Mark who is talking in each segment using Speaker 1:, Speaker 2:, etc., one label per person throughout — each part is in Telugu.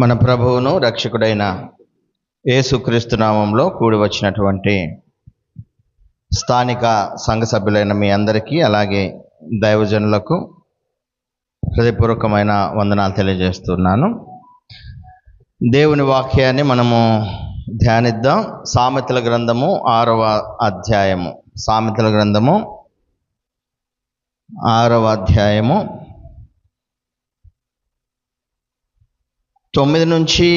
Speaker 1: మన ప్రభువును రక్షకుడైన యేసుక్రీస్తు నామంలో కూడి వచ్చినటువంటి స్థానిక సంఘ సభ్యులైన మీ అందరికీ, అలాగే దైవజనులకు హృదయపూర్వకమైన వందనాలు తెలియజేస్తున్నాను. దేవుని వాక్యాన్ని మనము ధ్యానిద్దాం. సామెతల గ్రంథము 6వ అధ్యాయము. సామెతల గ్రంథము 6వ అధ్యాయము 9 నుంచి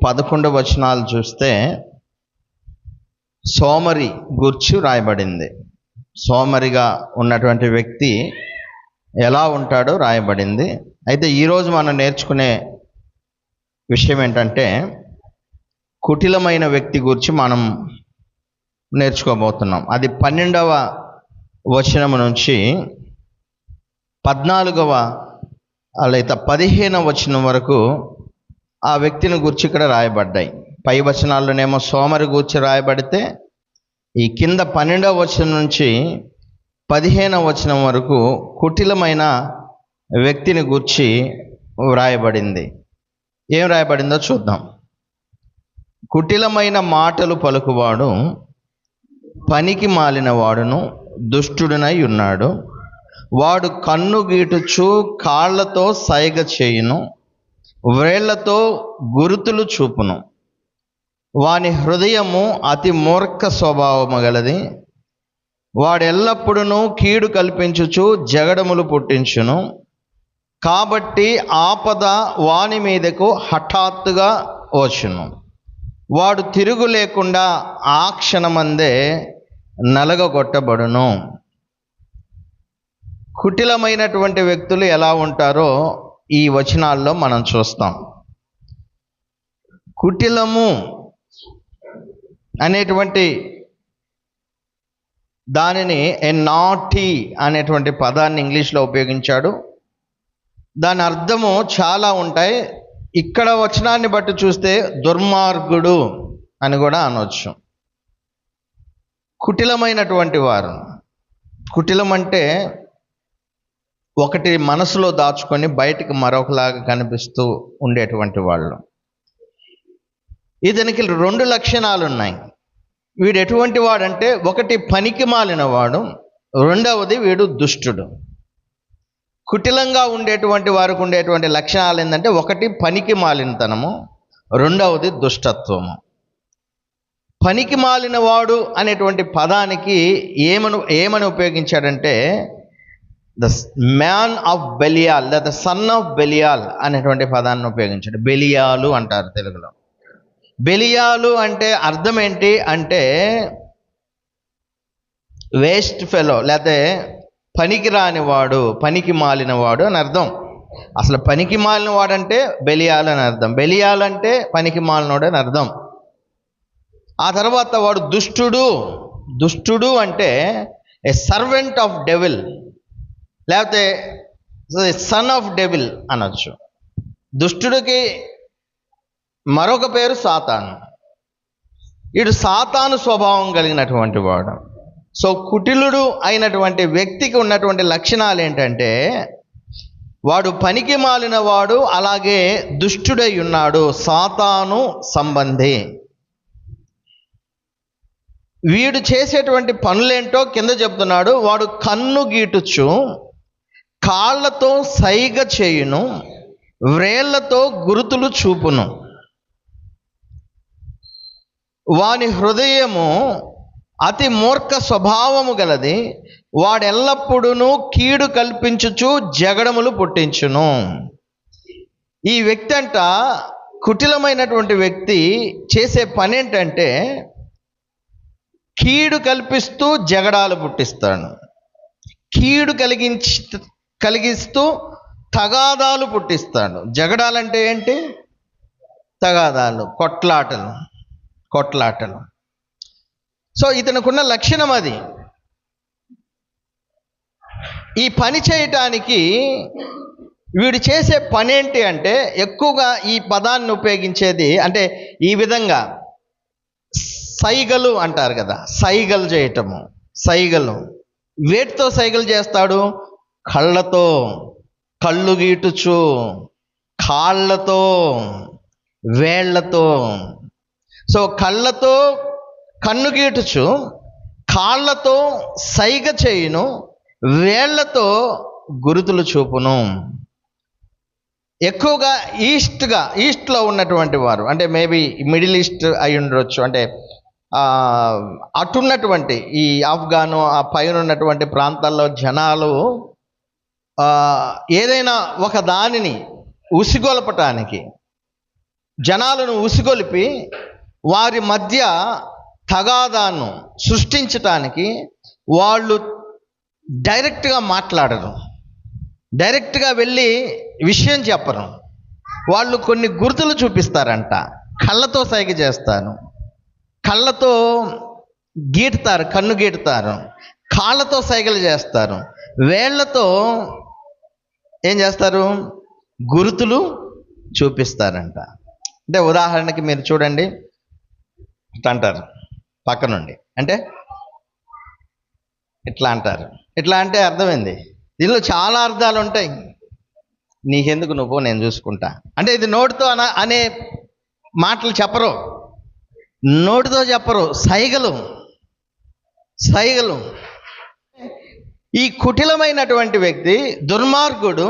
Speaker 1: 11 వచనాలు చూస్తే సోమరి గూర్చి రాయబడింది. సోమరిగా ఉన్నటువంటి వ్యక్తి ఎలా ఉంటాడో రాయబడింది. అయితే ఈరోజు మనం నేర్చుకునే విషయం ఏంటంటే, కుటిలమైన వ్యక్తి గురించి మనం నేర్చుకోబోతున్నాం. అది 12వ వచనం నుంచి 14వ లేదా 15వ వచనం వరకు ఆ వ్యక్తిని గురించి ఇక్కడ రాయబడ్డాయి. పై వచనాల్లోనేమో సోమరి గూర్చి రాయబడితే, ఈ కింద 12వ వచనం నుంచి 15వ వచనం వరకు కుటిలమైన వ్యక్తిని గూర్చి వ్రాయబడింది. ఏం రాయబడిందో చూద్దాం. కుటిలమైన మాటలు పలుకువాడు పనికి మాలిన వాడును దుష్టుడునై ఉన్నాడు. వాడు కన్ను గీటుచు కాళ్లతో సైగ చేయును, వ్రేళ్లతో గురుతులు చూపును. వాని హృదయము అతి మూర్ఖ స్వభావము గలది. వాడెల్లప్పుడూ కీడు కల్పించుచు జగడములు పుట్టించును. కాబట్టి ఆపద వాని మీదకు హఠాత్తుగా వచ్చును. వాడు తిరుగు లేకుండా ఆ క్షణమందే నలగగొట్టబడును. కుటిలమైనటువంటి వ్యక్తులు ఎలా ఉంటారో ఈ వచనాల్లో మనం చూస్తాం. కుటిలము అనేటువంటి దానిని నాటీ అనేటువంటి పదాన్ని ఇంగ్లీష్లో ఉపయోగించాడు. దాని అర్థము చాలా ఉంటాయి. ఇక్కడ వచనాన్ని బట్టి చూస్తే దుర్మార్గుడు అని కూడా అనవచ్చు. కుటిలమైనటువంటి వారు, కుటిలం అంటే ఒకటి మనసులో దాచుకొని బయటికి మరొకలాగా కనిపిస్తూ ఉండేటువంటి వాళ్ళు. ఇతనికి 2 లక్షణాలు ఉన్నాయి. వీడు ఎటువంటి వాడంటే, ఒకటి పనికి మాలిన వాడు, రెండవది వీడు దుష్టుడు. కుటిలంగా ఉండేటువంటి వారికి ఉండేటువంటి లక్షణాలు ఏంటంటే, ఒకటి పనికి మాలినతనము, రెండవది దుష్టత్వము. పనికి మాలిన వాడు అనేటువంటి పదానికి ఏమని ఉపయోగించాడంటే, ద మ్యాన్ ఆఫ్ బెలియాల్ లేదా సన్ ఆఫ్ బెలియాల్ అనేటువంటి పదాన్ని ఉపయోగించాడు. బెలియాలు అంటారు తెలుగులో. బెలియాలు అంటే అర్థం ఏంటి అంటే, వేస్ట్ ఫెలో లేకపోతే పనికి రానివాడు, పనికి మాలినవాడు అని అర్థం. అసలు పనికి మాలినవాడు అంటే బెలియాలు అని అర్థం. బెలియాలు అంటే పనికి మాలినవాడు అని అర్థం. ఆ తర్వాత వాడు దుష్టుడు. దుష్టుడు అంటే ఏ సర్వెంట్ ఆఫ్ డెవిల్, లేకపోతే సన్ ఆఫ్ డెవిల్ అనొచ్చు. దుష్టుడికి మరొక పేరు సాతాను. వీడు సాతాను స్వభావం కలిగినటువంటి వాడు. సో కుటిలుడు అయినటువంటి వ్యక్తికి ఉన్నటువంటి లక్షణాలు ఏంటంటే, వాడు పనికి మాలిన వాడు, అలాగే దుష్టుడై ఉన్నాడు, సాతాను సంబంధి. వీడు చేసేటువంటి పనులేంటో కింద చెప్తున్నాడు. వాడు కన్ను గీటుచు కాళ్లతో సైగ చేయును, వ్రేళ్లతో గురుతులు చూపును. వాని హృదయము అతి మూర్ఖ స్వభావము గలది. వాడెల్లప్పుడూ కీడు కల్పించుచు జగడములు పుట్టించును. ఈ వ్యక్తి అంట, కుటిలమైనటువంటి వ్యక్తి చేసే పని ఏంటంటే, కీడు కల్పిస్తూ జగడాలు పుట్టిస్తాడు. కీడు కలిగిస్తూ తగాదాలు పుట్టిస్తాడు. జగడాలంటే ఏంటి? తగాదాలు, కొట్లాటలు. సో ఇతనుకున్న లక్షణం అది. ఈ పని చేయటానికి వీడు చేసే పని ఏంటి అంటే, ఎక్కువగా ఈ పదాన్ని ఉపయోగించేది అంటే ఈ విధంగా సైగలు అంటారు కదా, సైగలు చేయటము. సైగలు వేటితో సైగలు చేస్తాడు? కళ్ళతో, కళ్ళు గీటుచు, కాళ్ళతో, వేళ్లతో. సో కళ్ళతో కన్ను గీటుచు, కాళ్ళతో సైగ చేయును, వేళ్లతో గురుతులు చూపును. ఎక్కువగా ఈస్ట్లో ఉన్నటువంటి వారు, అంటే మేబీ మిడిల్ ఈస్ట్ అయి ఉండొచ్చు, అంటే అటున్నటువంటి ఈ ఆఫ్ఘాను ఆ పైన ఉన్నటువంటి ప్రాంతాల్లో జనాలు ఏదైనా ఒక దానిని ఉసిగొల్పటానికి, జనాలను ఉసిగొలిపి వారి మధ్య తగాదాను సృష్టించటానికి వాళ్ళు డైరెక్ట్గా మాట్లాడరు, డైరెక్ట్గా వెళ్ళి విషయం చెప్పరు. వాళ్ళు కొన్ని గుర్తులు చూపిస్తారంట. కళ్ళతో సైగ చేస్తారు, కళ్ళతో గీటుతారు, కన్ను గీటుతారు, కాళ్ళతో సైగలు చేస్తారు, వేళ్లతో ఏం చేస్తారు, గుర్తులు చూపిస్తారంట. అంటే ఉదాహరణకి మీరు చూడండి, ఇట్లా అంటారు పక్క నుండి, అంటే ఇట్లా అంటారు. ఇట్లా అంటే అర్థమైంది, దీనిలో చాలా అర్థాలు ఉంటాయి. నీకెందుకు, నువ్వు నేను చూసుకుంటా అంటే ఇది నోటితో అనే మాటలు చెప్పరు, నోటితో చెప్పరు, సైగలు. ఈ కుటిలమైనటువంటి వ్యక్తి, దుర్మార్గుడు,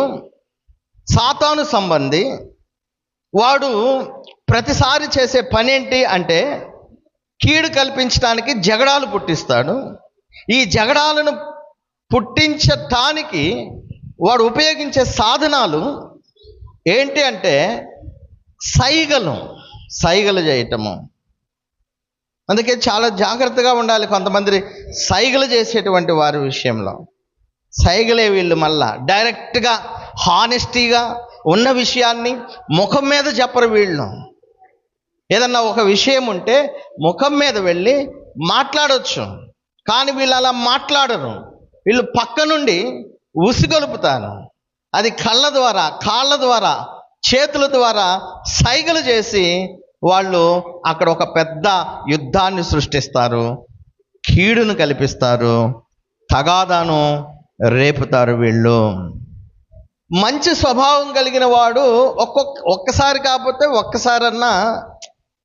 Speaker 1: సాతాను సంబంధి, వాడు ప్రతిసారి చేసే పని ఏంటి అంటే కీడు కల్పించడానికి జగడాలు పుట్టిస్తాడు. ఈ జగడాలను పుట్టించటానికి వాడు ఉపయోగించే సాధనాలు ఏంటి అంటే సైగలు చేయటము. అందుకే చాలా జాగ్రత్తగా ఉండాలి కొంతమంది సైగలు చేసేటువంటి వారి విషయంలో. సైగలే వీళ్ళు మళ్ళా డైరెక్ట్గా హానెస్టీగా ఉన్న విషయాన్ని ముఖం మీద చెప్పరు వీళ్ళు. ఏదన్నా ఒక విషయం ఉంటే ముఖం మీద వెళ్ళి మాట్లాడవచ్చు, కానీ వీళ్ళు అలా మాట్లాడరు. వీళ్ళు పక్క నుండి ఉసిగొలుపుతారు. అది కళ్ళ ద్వారా, కాళ్ళ ద్వారా, చేతుల ద్వారా సైగలు చేసి వాళ్ళు అక్కడ ఒక పెద్ద యుద్ధాన్ని సృష్టిస్తారు, కీడును కల్పిస్తారు, తగాదాను రేపుతారు. వీళ్ళు మంచి స్వభావం కలిగిన వాడు ఒక్కసారి కాకపోతే ఒక్కసారన్నా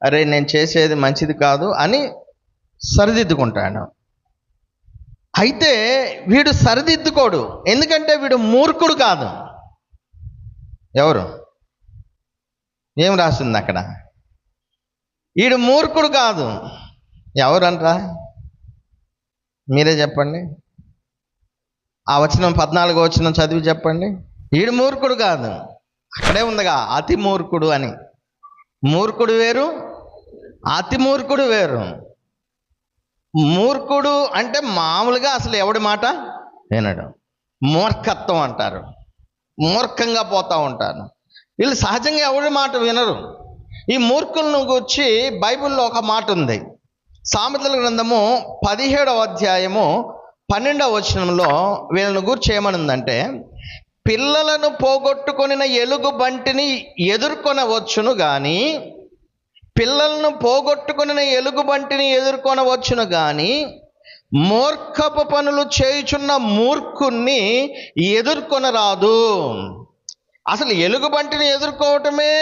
Speaker 1: అరే నేను చేసేది మంచిది కాదు అని సరిదిద్దుకుంటాడు. అయితే వీడు సరిదిద్దుకోడు, ఎందుకంటే వీడు మూర్ఖుడు కాదు. ఎవరు, ఏం రాసింది అక్కడ? వీడు మూర్ఖుడు కాదు. ఎవరంటరా, మీరే చెప్పండి. ఆ వచనం 14వ వచనం చదివి చెప్పండి. వీడు మూర్ఖుడు కాదు, అక్కడే ఉందిగా అతి మూర్ఖుడు అని. మూర్ఖుడు వేరు, అతి మూర్ఖుడు వేరు. మూర్ఖుడు అంటే మామూలుగా అసలు ఎవడి మాట వినడు, మూర్ఖత్వం అంటారు, మూర్ఖంగా పోతూ ఉంటారు. వీళ్ళు సహజంగా ఎవడి మాట వినరు. ఈ మూర్ఖులను గురించి బైబిల్లో ఒక మాట ఉంది. సామెతల గ్రంథము 17వ అధ్యాయము 12వ వచనంలో వీళ్ళని గురించి ఏమనుందంటే, పిల్లలను పోగొట్టుకొనిన ఎలుగు బంటిని ఎదుర్కొనవచ్చును కానీ, పిల్లలను పోగొట్టుకుని ఎలుగుబంటిని ఎదుర్కొనవచ్చును కానీ మూర్ఖపు పనులు చేయుచున్న మూర్ఖుణ్ణి ఎదుర్కొనరాదు. అసలు ఎలుగుబంటిని ఎదుర్కోవటమే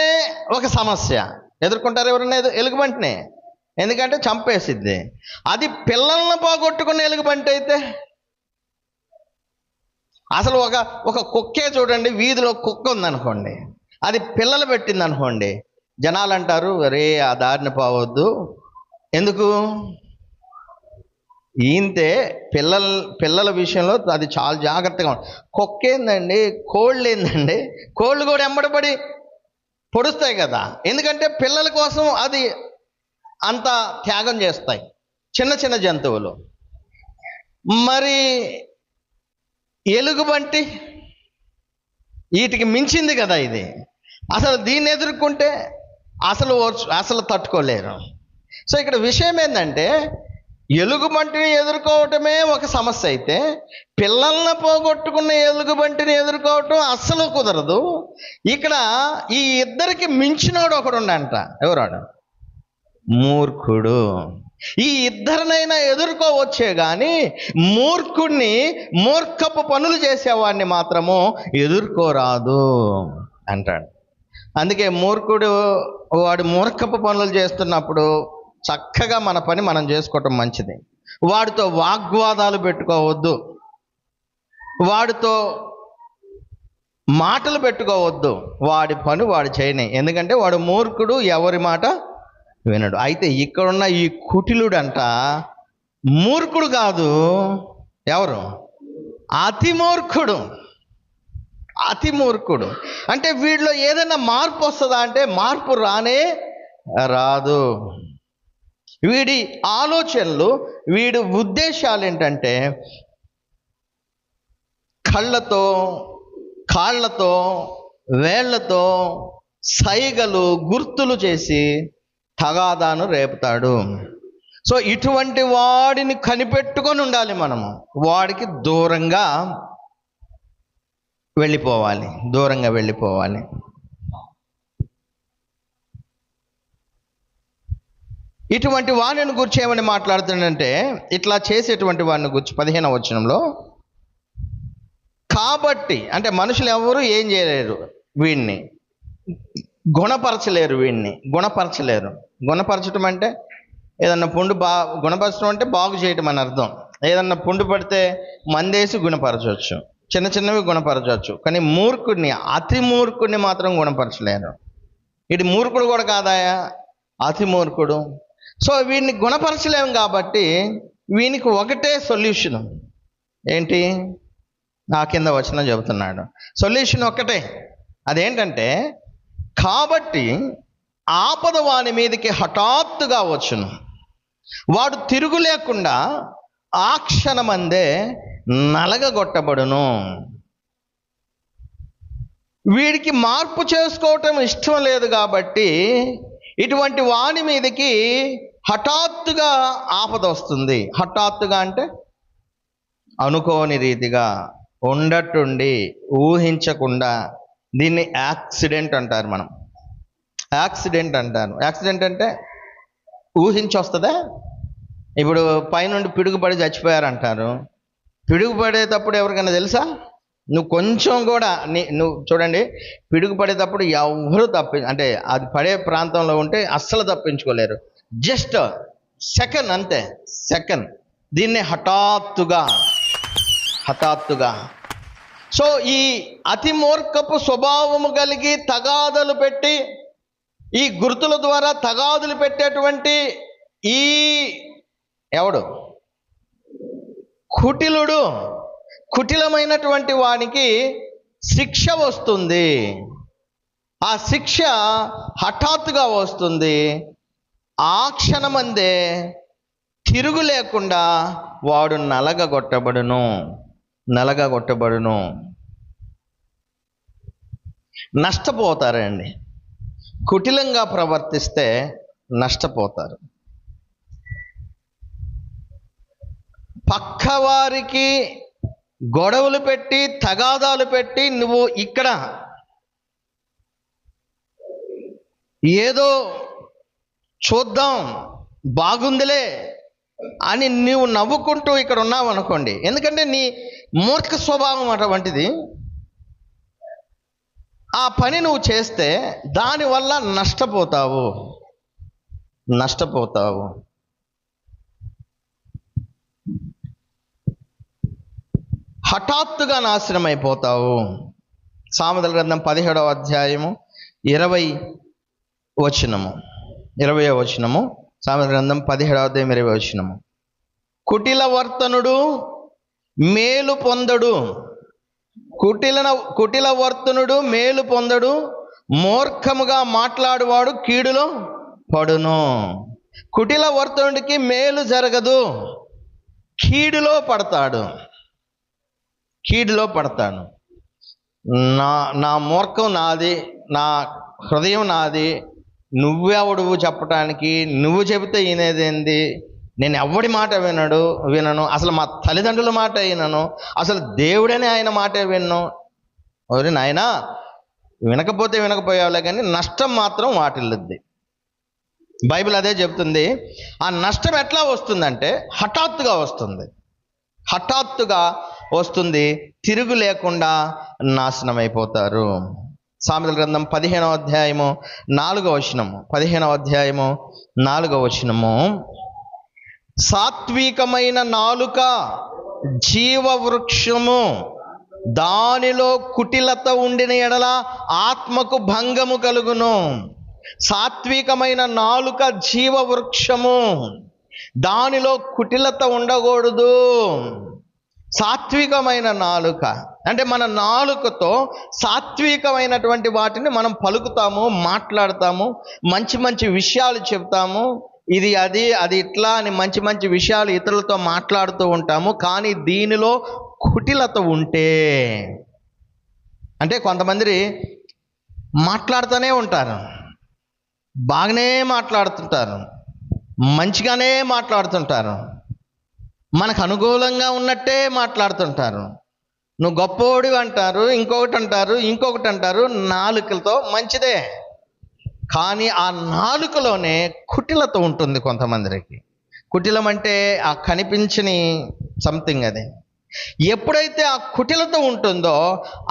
Speaker 1: ఒక సమస్య. ఎదుర్కొంటారు ఎవరన్నా ఎలుగుబంటిని? ఎందుకంటే చంపేసిద్ది. అది పిల్లలను పోగొట్టుకున్న ఎలుగుబంటి అయితే అసలు ఒక కుక్కే చూడండి, వీధిలో కుక్క ఉందనుకోండి, అది పిల్లలు పెట్టింది అనుకోండి, జనాలు అంటారు అరే ఆ దారిని పోవద్దు. ఎందుకు? ఈంతే పిల్లల విషయంలో అది చాలా జాగ్రత్తగా ఉంటుంది. కుక్క ఏందండి, కోళ్ళు ఏందండి, కోళ్ళు కూడా ఎంబడబడి పొడుస్తాయి కదా, ఎందుకంటే పిల్లల కోసం అది అంత త్యాగం చేస్తాయి చిన్న చిన్న జంతువులు. మరి ఎలుగుబంటి వీటికి మించింది కదా ఇది. అసలు దీన్ని ఎదుర్కొంటే అసలు తట్టుకోలేరు. సో ఇక్కడ విషయం ఏంటంటే ఎలుగుబంటిని ఎదుర్కోవటమే ఒక సమస్య అయితే పిల్లల్ని పోగొట్టుకున్న ఎలుగుబంటిని ఎదుర్కోవటం అస్సలు కుదరదు. ఇక్కడ ఈ ఇద్దరికి మించినోడు ఒకడు ఉండంట. ఎవరాడు? మూర్ఖుడు. ఈ ఇద్దరినైనా ఎదుర్కోవచ్చే కానీ మూర్ఖుడిని, మూర్ఖపు పనులు చేసేవాడిని మాత్రము ఎదుర్కోరాదు అంటాడు. అందుకే మూర్ఖుడు వాడు మూర్ఖపు పనులు చేస్తున్నప్పుడు చక్కగా మన పని మనం చేసుకోవటం మంచిది. వాడితో వాగ్వాదాలు పెట్టుకోవద్దు, వాడితో మాటలు పెట్టుకోవద్దు. వాడి పని వాడు చేయని, ఎందుకంటే వాడు మూర్ఖుడు, ఎవరి మాట వినడు. అయితే ఇక్కడున్న ఈ కుటిలుడంట మూర్ఖుడు కాదు, ఎవరు? అతి మూర్ఖుడు. అతి మూర్ఖుడు అంటే వీడిలో ఏదైనా మార్పు వస్తుందా అంటే మార్పు రానే రాదు. వీడి ఆలోచనలు, వీడి ఉద్దేశాలు ఏంటంటే కళ్ళతో, కాళ్ళతో, వేళ్లతో సైగలు, గుర్తులు చేసి తగాదాను రేపుతాడు. సో ఇటువంటి వాడిని కనిపెట్టుకొని ఉండాలి మనము. వాడికి దూరంగా వెళ్ళిపోవాలి, దూరంగా వెళ్ళిపోవాలి. ఇటువంటి వాడిని గురించి ఏమని మాట్లాడుతుందంటే, ఇట్లా చేసేటువంటి వాడిని గురించి 15వ వచనంలో, కాబట్టి అంటే మనుషులు ఎవరు ఏం చేయలేరు, వీడిని గుణపరచలేరు, వీడిని గుణపరచలేరు. గుణపరచడం అంటే ఏదన్నా పుండు గుణపరచడం అంటే బాగు చేయటం అని అర్థం. ఏదన్నా పుండు పడితే మందేసి గుణపరచవచ్చు, చిన్న చిన్నవి గుణపరచవచ్చు. కానీ మూర్ఖుడిని, అతి మూర్ఖుడిని మాత్రం గుణపరచలేరు. ఇది మూర్ఖుడు కూడా కాదాయా, అతి మూర్ఖుడు. సో వీడిని గుణపరచలేము కాబట్టి వీనికి ఒకటే సొల్యూషన్. ఏంటి? నా కింద వచనం చెబుతున్నాడు. సొల్యూషన్ ఒక్కటే, అదేంటంటే, కాబట్టి ఆపద వాని మీదకి హఠాత్తుగా వచ్చును, వాడు తిరుగు లేకుండా ఆ క్షణమందే నలగగొట్టబడును. వీడికి మార్పు చేసుకోవటం ఇష్టం లేదు కాబట్టి ఇటువంటి వాని మీదకి హఠాత్తుగా ఆపద వస్తుంది. హఠాత్తుగా అంటే అనుకోని రీతిగా, ఉండట్టుండి, ఊహించకుండా. దీన్ని యాక్సిడెంట్ అంటారు. మనం యాక్సిడెంట్ అంటారు. యాక్సిడెంట్ అంటే ఊహించి వస్తుందా? ఇప్పుడు పైనుండి పిడుగుపడి చచ్చిపోయారంటారు. పిడుగుపడేటప్పుడు ఎవరికైనా తెలుసా? నువ్వు కొంచెం కూడా నువ్వు చూడండి, పిడుగుపడేటప్పుడు ఎవరు అంటే అది పడే ప్రాంతంలో ఉంటే అస్సలు తప్పించుకోలేరు. జస్ట్ సెకండ్, అంతే, సెకండ్. దీన్నే హఠాత్తుగా. సో ఈ అతి మూర్ఖపు స్వభావము కలిగి తగాదలు పెట్టి, ఈ గుర్తుల ద్వారా తగాదులు పెట్టేటువంటి ఈ ఎవడు? కుటిలుడు. కుటిలమైనటువంటి వానికి శిక్ష వస్తుంది. ఆ శిక్ష హఠాత్తుగా వస్తుంది. ఆ క్షణమందే తిరుగు లేకుండా వాడు నలగగొట్టబడును. నష్టపోతారండి. కుటిలంగా ప్రవర్తిస్తే నష్టపోతారు. పక్కవారికి గొడవలు పెట్టి, తగాదాలు పెట్టి, నువ్వు ఇక్కడ ఏదో చూద్దాం బాగుందిలే అని నువ్వు నవ్వుకుంటూ ఇక్కడ ఉన్నావు అనుకోండి, ఎందుకంటే నీ మూర్ఖ స్వభావం అటువంటిది. ఆ పని నువ్వు చేస్తే దానివల్ల నష్టపోతావు. హఠాత్తుగా నాశనం అయిపోతావు. సామెతల గ్రంథం 17వ అధ్యాయము 20వ వచనము. సామెతల గ్రంథం 17వ అధ్యాయం 20వ వచనము. కుటిలవర్తనుడు మేలు పొందడు. కుటిలవర్తనుడు మేలు పొందడు, మూర్ఖముగా మాట్లాడువాడు కీడులో పడును. కుటిలవర్తనుడికి మేలు జరగదు, కీడులో పడతాడు. నా మూర్ఖం నాది, నా హృదయం నాది, నువ్వెవడువు చెప్పటానికి? నువ్వు చెబితే వినేదేంది? నేను ఎవడి మాట వినను, అసలు మా తల్లిదండ్రుల మాట వినను, అసలు దేవుడని ఆయన మాటే విన్ను. ఓరి నాయనా, వినకపోతే వినకపోయావులే, కానీ నష్టం మాత్రం వాటిల్లుద్ది. బైబిల్ అదే చెప్తుంది. ఆ నష్టం ఎట్లా వస్తుందంటే హఠాత్తుగా వస్తుంది, తిరుగు లేకుండా నాశనం అయిపోతారు. సామెతల గ్రంథం 15వ అధ్యాయము 4వ వచనము, 15వ అధ్యాయము 4వ వచనము, సాత్వికమైన నాలుక జీవవృక్షము, దానిలో కుటిలత ఉండిన ఎడల ఆత్మకు భంగము కలుగును. సాత్వికమైన నాలుక జీవవృక్షము, దానిలో కుటిలత ఉండకూడదు. సాత్వికమైన నాలుక అంటే మన నాలుకతో సాత్వికమైనటువంటి వాటిని మనం పలుకుతాము, మాట్లాడతాము, మంచి మంచి విషయాలు చెప్తాము, ఇది అది అది ఇట్లా అని మంచి మంచి విషయాలు ఇతరులతో మాట్లాడుతూ ఉంటాము. కానీ దీనిలో కుటిలత ఉంటే, అంటే కొంతమంది మాట్లాడుతూనే ఉంటారు, బాగానే మాట్లాడుతుంటారు, మంచిగానే మాట్లాడుతుంటారు, మనకు అనుకూలంగా ఉన్నట్టే మాట్లాడుతుంటారు, నువ్వు గొప్పోడివి అంటారు, ఇంకొకటి అంటారు. నాలుకలతో మంచిదే, కానీ ఆ నాలుకలోనే కుటిలత ఉంటుంది కొంతమందికి. కుటిలం అంటే ఆ కనిపించని సంథింగ్. అది ఎప్పుడైతే ఆ కుటిలత ఉంటుందో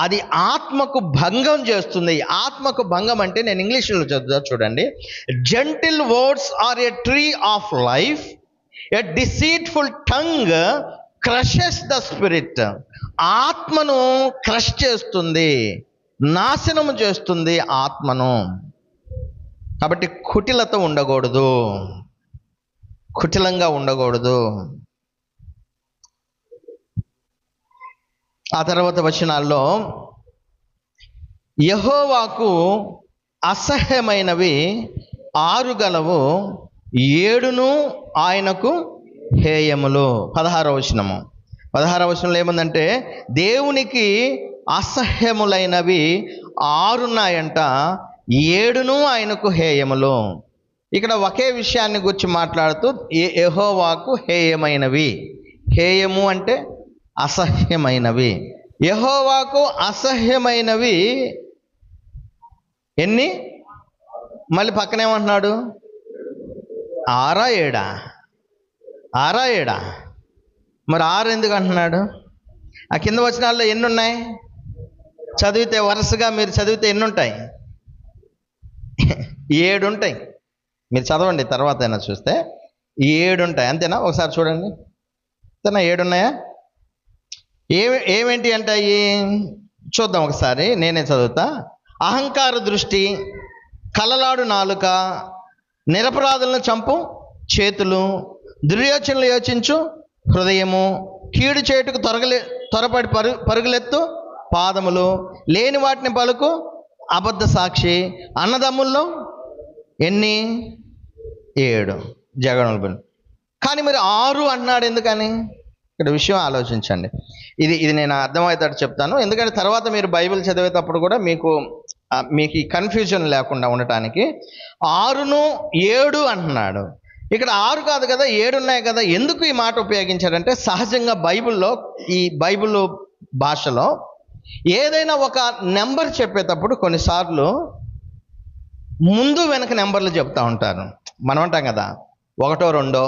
Speaker 1: అది ఆత్మకు భంగం చేస్తుంది. ఆత్మకు భంగం అంటే నేను ఇంగ్లీష్లో చదువుతా చూడండి. Gentle words are a tree of life, a deceitful tongue crushes the spirit. ఆత్మను క్రష్ చేస్తుంది, నాశనము చేస్తుంది ఆత్మను. కాబట్టి కుటిలత ఉండకూడదు, కుటిలంగా ఉండకూడదు. ఆ తర్వాత వచనాల్లో యెహోవాకు అసహ్యమైనవి 6 గలవు, 7 ఆయనకు హేయములు. 16వ వచనంలో ఏముందంటే దేవునికి అసహ్యములైనవి 6 ఉన్నాయంట, 7 ఆయనకు హేయములు. ఇక్కడ ఒకే విషయాన్ని గురించి మాట్లాడుతూ యెహోవాకు హేయమైనవి. హేయము అంటే అసహ్యమైనవి. యెహోవాకు అసహ్యమైనవి ఎన్ని? మళ్ళీ పక్కనేమంటున్నాడు? 6 7 మరి 6 ఎందుకు అంటున్నాడు? ఆ కింద వచనాల్లో ఎన్ని ఉన్నాయి చదివితే, వరుసగా మీరు చదివితే ఎన్ని ఉంటాయి? 7 ఉంటాయి. మీరు చదవండి, తర్వాత అయినా చూస్తే 7 ఉంటాయి. అంతేనా? ఒకసారి చూడండి, అంతేనా? 7 ఉన్నాయా? ఏమేంటి అంటాయి చూద్దాం ఒకసారి, నేనే చదువుతా. అహంకార దృష్టి, కలలాడు నాలుక, నిరపరాధులను చంపు చేతులు, దుర్యోచనలు యోచించు హృదయము, కీడు చేటుకు త్వరపడి పరుగులెత్తు పాదములు, లేని వాటిని పలుకు అబద్ధ సాక్షి. అన్నదమ్ముల్లో ఎన్ని? 7 జగడములు. కానీ మరి 6 అన్నాడు ఎందుకని? ఇక్కడ విషయం ఆలోచించండి. ఇది నేను అర్థమవుతాడు చెప్తాను, ఎందుకంటే తర్వాత మీరు బైబిల్ చదివేటప్పుడు కూడా మీకు ఈ కన్ఫ్యూజన్ లేకుండా ఉండటానికి. 6 7 అంటున్నాడు. ఇక్కడ 6 కాదు కదా, 7 ఉన్నాయి కదా. ఎందుకు ఈ మాట ఉపయోగించాడంటే, సహజంగా ఈ బైబిల్ భాషలో ఏదైనా ఒక నెంబర్ చెప్పేటప్పుడు కొన్నిసార్లు ముందు వెనక నెంబర్లు చెప్తూ ఉంటారు. మనం అంటాం కదా 1 2.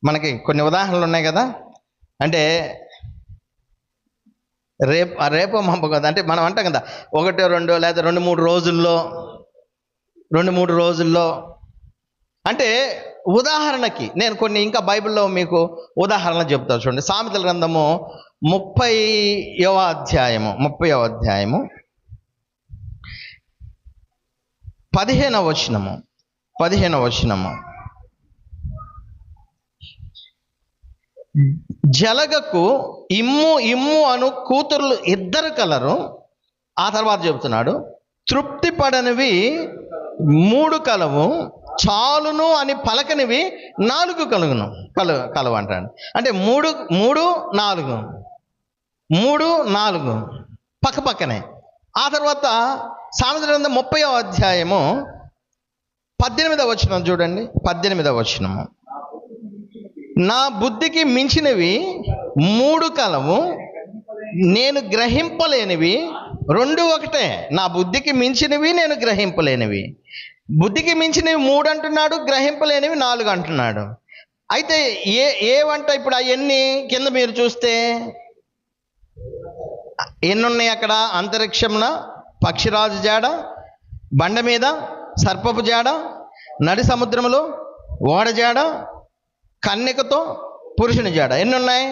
Speaker 1: మనకి కొన్ని ఉదాహరణలు ఉన్నాయి కదా. అంటే రేపో మంప కదా, అంటే మనం అంటాం కదా 1 2 లేదా 2 3 రోజుల్లో. అంటే ఉదాహరణకి నేను కొన్ని ఇంకా బైబిల్లో మీకు ఉదాహరణలు చెప్తాను చూడండి. సామెతల గ్రంథము 30వ అధ్యాయము 15వ వచనము. జలగకు ఇమ్ము అను కూతుర్లు 2 కలరు. ఆ తర్వాత చెబుతున్నాడు, తృప్తి పడనివి 3 కలవు, చాలును అని పలకనివి 4 కలవు అంటాడు. అంటే 3 4 పక్కనే. ఆ తర్వాత సామెతల గ్రంథం 30వ అధ్యాయము 18వ వచనం చూడండి. 18వ వచనము, నా బుద్ధికి మించినవి 3 కలవు, నేను గ్రహింపలేనివి 2 ఒకటే. నా బుద్ధికి మించినవి, నేను గ్రహింపలేనివి. బుద్ధికి మించినవి 3 అంటున్నాడు, గ్రహింపలేనివి 4 అంటున్నాడు. అయితే ఏవంట ఇప్పుడు అవన్నీ కింద మీరు చూస్తే ఎన్ని ఉన్నాయి అక్కడ? అంతరిక్షంలో పక్షిరాజు జాడ, బండ మీద సర్పపు జాడ, నడి సముద్రములో ఓడ జాడ, కన్యకతో పురుషుని జాడ. ఎన్ని ఉన్నాయి?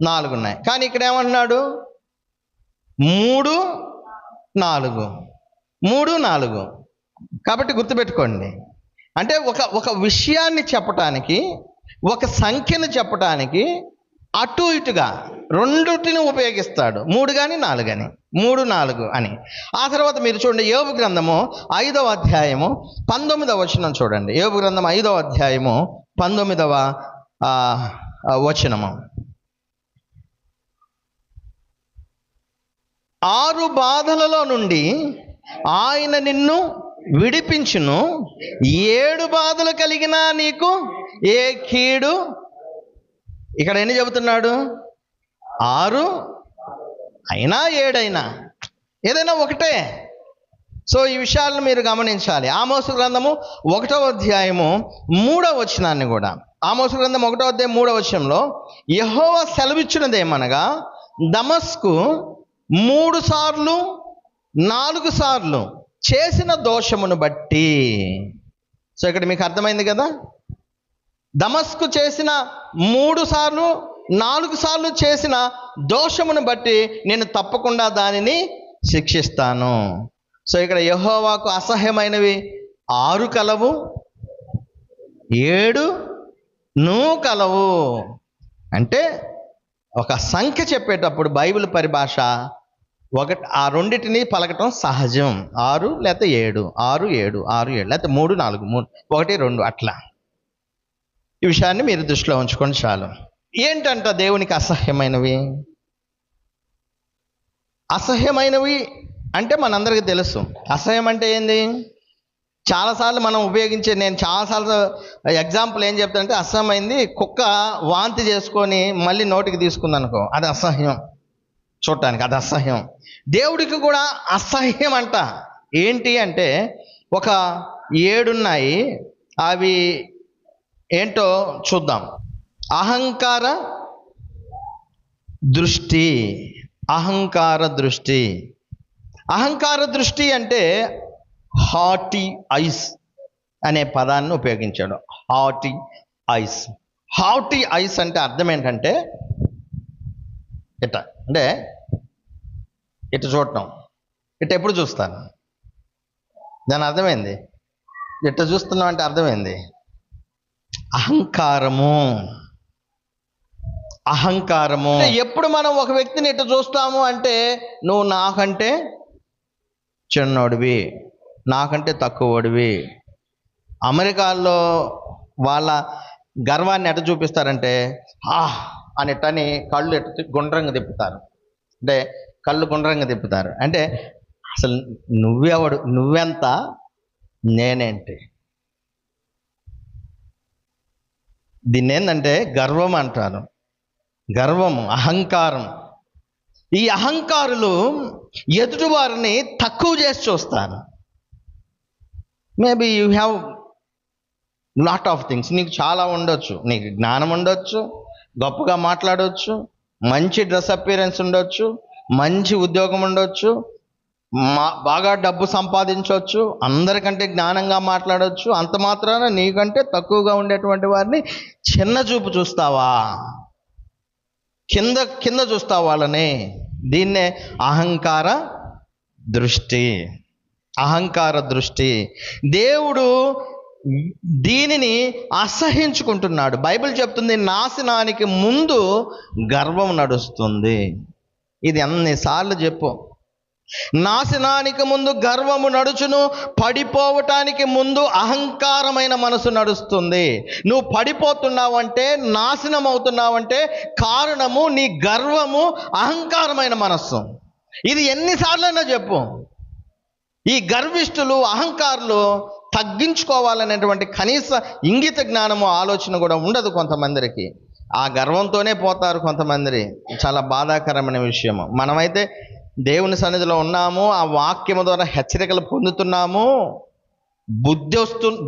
Speaker 1: 4 ఉన్నాయి. కానీ ఇక్కడ ఏమంటున్నాడు? 3, 4. 3, 4. కాబట్టి గుర్తుపెట్టుకోండి. అంటే ఒక విషయాన్ని చెప్పటానికి, ఒక సంఖ్యను చెప్పటానికి అటు ఇటుగా రెండుటిని ఉపయోగిస్తాడు. 3 కానీ 4 కానీ, 3, 4 అని. ఆ తర్వాత మీరు చూడండి, యోబు గ్రంథము 5వ అధ్యాయము 19వ వచనం చూడండి. యోబు గ్రంథం 5వ అధ్యాయము 19వ వచనము. 6 బాధలలో నుండి ఆయన నిన్ను విడిపించును, 7 బాధలు కలిగినా నీకు ఏ కీడు. ఇక్కడ ఎన్ని చెబుతున్నాడు? 6 అయినా 7 అయినా ఏదైనా ఒకటే. సో ఈ విషయాలను మీరు గమనించాలి. ఆమోసు గ్రంథము 1వ అధ్యాయము 3వ వచనాన్ని కూడా, ఆమోసు గ్రంథం 1వ అధ్యాయం 3వ వచనంలో యెహోవా సెలవిచ్చినదేమనగా, దమస్కు 3 సార్లు 4 సార్లు చేసిన దోషమును బట్టి. సో ఇక్కడ మీకు అర్థమైంది కదా, దమస్కు చేసిన 3 సార్లు 4 సార్లు చేసిన దోషమును బట్టి నేను తప్పకుండా దానిని శిక్షిస్తాను. సో ఇక్కడ యెహోవాకు అసహ్యమైనవి 6 కలవు, 7 కలవు. అంటే ఒక సంఖ్య చెప్పేటప్పుడు బైబిల్ పరిభాష ఆ రెండింటిని పలకటం సహజం. 6 లేకపోతే 7, 6, 7, 6, 7 లేకపోతే 3, 4, 3, 1, 2 అట్లా. ఈ విషయాన్ని మీరు దృష్టిలో ఉంచుకోండి చాలు. ఏంటంట దేవునికి అసహ్యమైనవి? అసహ్యమైనవి అంటే మనందరికీ తెలుసు. అసహ్యం అంటే ఏంది? చాలాసార్లు మనం ఉపయోగించే, నేను చాలాసార్లు ఎగ్జాంపుల్ ఏం చెప్తానంటే, అసహ్యమైంది కుక్క వాంతి చేసుకొని మళ్ళీ నోటికి తీసుకుంది అనుకో, అది అసహ్యం. చూడటానికి అది అసహ్యం. దేవుడికి కూడా అసహ్యం అంట. ఏంటి అంటే, ఒక 7 ఉన్నాయి. అవి ఏంటో చూద్దాం. అహంకార దృష్టి. అహంకార దృష్టి. అహంకార దృష్టి అంటే హాటీ ఐస్ అనే పదాన్ని ఉపయోగించాడు. Hottie ice. హాటీ ఐస్ అంటే అర్థం ఏంటంటే, ఇట్ట అంటే ఇటు చూడటం. ఇట్ట ఎప్పుడు చూస్తాను, దాని అర్థమైంది. ఇట్ట చూస్తున్నాం అంటే అర్థమైంది అహంకారము. అహంకారము. ఎప్పుడు మనం ఒక వ్యక్తిని ఇట్ట చూస్తాము అంటే, నువ్వు నాకంటే చిన్నోడివి, నాకంటే తక్కువడివి. అమెరికాలో వాళ్ళ గర్వాన్ని ఎట్ట చూపిస్తారంటే, అనిట్టని కళ్ళు ఎట్ట గుండ్రంగా తిప్పుతారు. అంటే కళ్ళు గుండ్రంగా తిప్పుతారు. అంటే అసలు నువ్వెవడు, నువ్వెంత, నేనేంటి. దీన్ని ఏంటంటే గర్వం అంటారు. గర్వము, అహంకారం. ఈ అహంకారులు ఎదుటివారిని తక్కువ చేసి చూస్తారు. Maybe you have lot of things. నీకు చాలా ఉండొచ్చు, నీకు జ్ఞానం ఉండొచ్చు, గొప్పగా మాట్లాడవచ్చు, మంచి డ్రెస్ అపియరెన్స్ ఉండొచ్చు, మంచి ఉద్యోగం ఉండొచ్చు, బాగా డబ్బు సంపాదించవచ్చు, అందరికంటే జ్ఞానంగా మాట్లాడవచ్చు. అంత మాత్రాన నీకంటే తక్కువగా ఉండేటువంటి వారిని చిన్న చూపు చూస్తావా? కింద చూస్తావు వాళ్ళని. దీన్నే అహంకార దృష్టి. అహంకార దృష్టి. దేవుడు దీనిని అసహించుకుంటున్నాడు. బైబిల్ చెప్తుంది, నాశనానికి ముందు గర్వం నడుస్తుంది. ఇది ఎన్నిసార్లు చెప్పు. నాశనానికి ముందు గర్వము నడుచును, పడిపోవటానికి ముందు అహంకారమైన మనసు నడుస్తుంది. నువ్వు పడిపోతున్నావంటే, నాశనం అవుతున్నావంటే కారణము నీ గర్వము, అహంకారమైన మనస్సు. ఇది ఎన్నిసార్లైనా చెప్పు. ఈ గర్విష్ఠులు, అహంకారులు తగ్గించుకోవాలనేటువంటి కనీస ఇంగిత జ్ఞానము, ఆలోచన కూడా ఉండదు కొంతమందికి. ఆ గర్వంతోనే పోతారు కొంతమంది. చాలా బాధాకరమైన విషయము. మనమైతే దేవుని సన్నిధిలో ఉన్నాము, ఆ వాక్యము ద్వారా హెచ్చరికలు పొందుతున్నాము.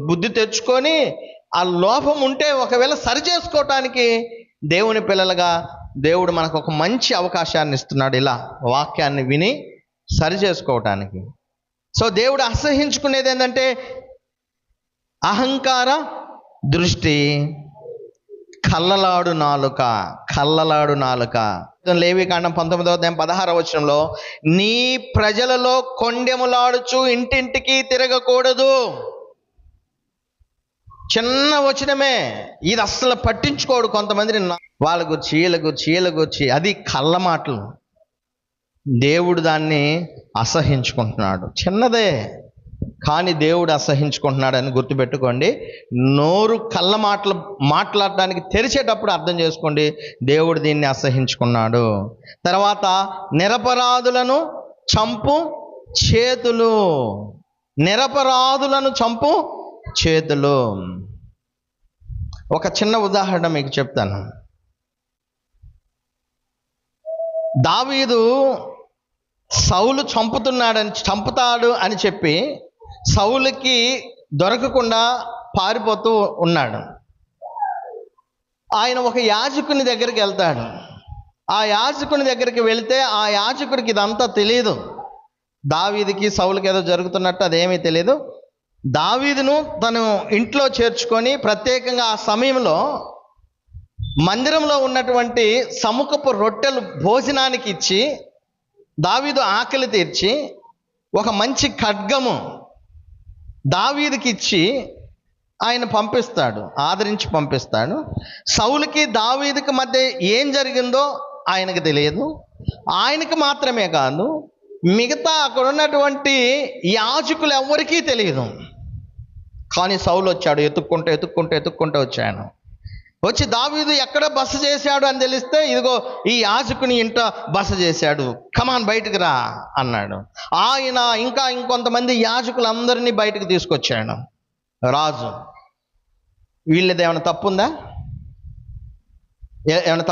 Speaker 1: బుద్ధి తెచ్చుకొని ఆ లోపం ఉంటే ఒకవేళ సరి చేసుకోవటానికి దేవుని పిల్లలుగా దేవుడు మనకు ఒక మంచి అవకాశాన్ని ఇస్తున్నాడు. ఇలా వాక్యాన్ని విని సరి చేసుకోవటానికి. సో దేవుడు అసహించుకునేది ఏంటంటే అహంకార దృష్టి, కళ్ళలాడు నాలుక. లేవికాండం 19:16 నీ ప్రజలలో కొండెములాడుచు ఇంటింటికి తిరగకూడదు. చిన్న వచనమే, ఇది అస్సలు పట్టించుకోడు కొంతమంది. వాళ్ళ గురించి అది కళ్ళ మాటలు. దేవుడు దాన్ని అసహించుకుంటున్నాడు. చిన్నదే కానీ దేవుడు అసహించుకుంటున్నాడని గుర్తుపెట్టుకోండి. నోరు కళ్ళ మాటలు మాట్లాడడానికి తెరిచేటప్పుడు అర్థం చేసుకోండి, దేవుడు దీన్ని అసహించుకున్నాడు. తర్వాత నిరపరాధులను చంపు చేతులు. ఒక చిన్న ఉదాహరణ మీకు చెప్తాను. దావీదు సౌలు చంపుతాడు అని చెప్పి సౌలుకి దొరకకుండా పారిపోతూ ఉన్నాడు. ఆయన ఒక యాజకుని దగ్గరికి వెళ్తాడు. ఆ యాజకుని దగ్గరికి వెళితే ఆ యాజకుడికి ఇదంతా తెలియదు. దావీదుకి సౌలుకి ఏదో జరుగుతున్నట్టు అదేమీ తెలియదు. దావీదును తను ఇంట్లో చేర్చుకొని ప్రత్యేకంగా ఆ సమయంలో మందిరంలో ఉన్నటువంటి సముఖపు రొట్టెలు భోజనానికి ఇచ్చి దావీదు ఆకలి తీర్చి ఒక మంచి ఖడ్గము దావీదుకి ఇచ్చి ఆయన ఆదరించి పంపిస్తాడు. సౌలుకి దావీదుకి మధ్య ఏం జరిగిందో ఆయనకు తెలియదు. ఆయనకు మాత్రమే కాదు, మిగతా అక్కడ ఉన్నటువంటి యాజకులు ఎవరికీ తెలియదు. కానీ సౌలు వచ్చాడు, ఎత్తుక్కుంటూ వచ్చాను. వచ్చి దావీదు ఎక్కడ బస చేశాడు అని తెలిస్తే, ఇదిగో ఈ యాజకుని ఇంట బస చేశాడు, కమాన్ బయటకు రా అన్నాడు. ఆయన ఇంకొంతమంది యాజకులందరినీ బయటకు తీసుకొచ్చాడు రాజు. వీళ్ళది ఏమైనా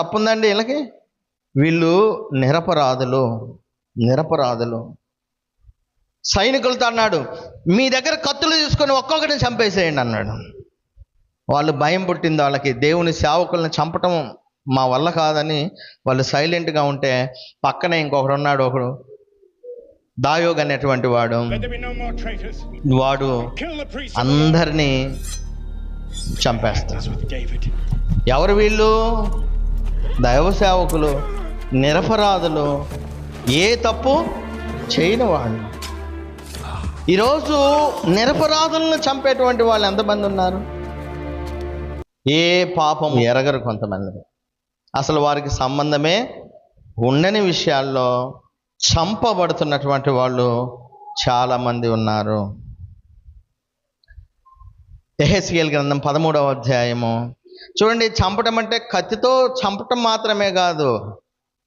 Speaker 1: తప్పుందండి వీళ్ళకి? వీళ్ళు నిరపరాధులు. సైనికులతో అన్నాడు, మీ దగ్గర కత్తులు తీసుకొని ఒక్కొక్కటిని చంపేసేయండి అన్నాడు. వాళ్ళు భయం పుట్టింది వాళ్ళకి. దేవుని సేవకులను చంపటం మా వల్ల కాదని వాళ్ళు సైలెంట్గా ఉంటే, పక్కనే ఇంకొకడు ఉన్నాడు, ఒకడు దాయోగ్ అనేటువంటి వాడు అందరినీ చంపేస్తాడు. ఎవరు వీళ్ళు? దైవ సేవకులు, నిరపరాధులు, ఏ తప్పు చేయని వాళ్ళు. ఈరోజు నిరపరాధులను చంపేటువంటి వాళ్ళు ఎంతమంది ఉన్నారు? ఏ పాపం ఎరగరు కొంతమంది. అసలు వారికి సంబంధమే ఉండని విషయాల్లో చంపబడుతున్నటువంటి వాళ్ళు చాలామంది ఉన్నారు. యెహెజ్కేలు గ్రంథం 13వ అధ్యాయము చూడండి. చంపటం అంటే కత్తితో చంపటం మాత్రమే కాదు,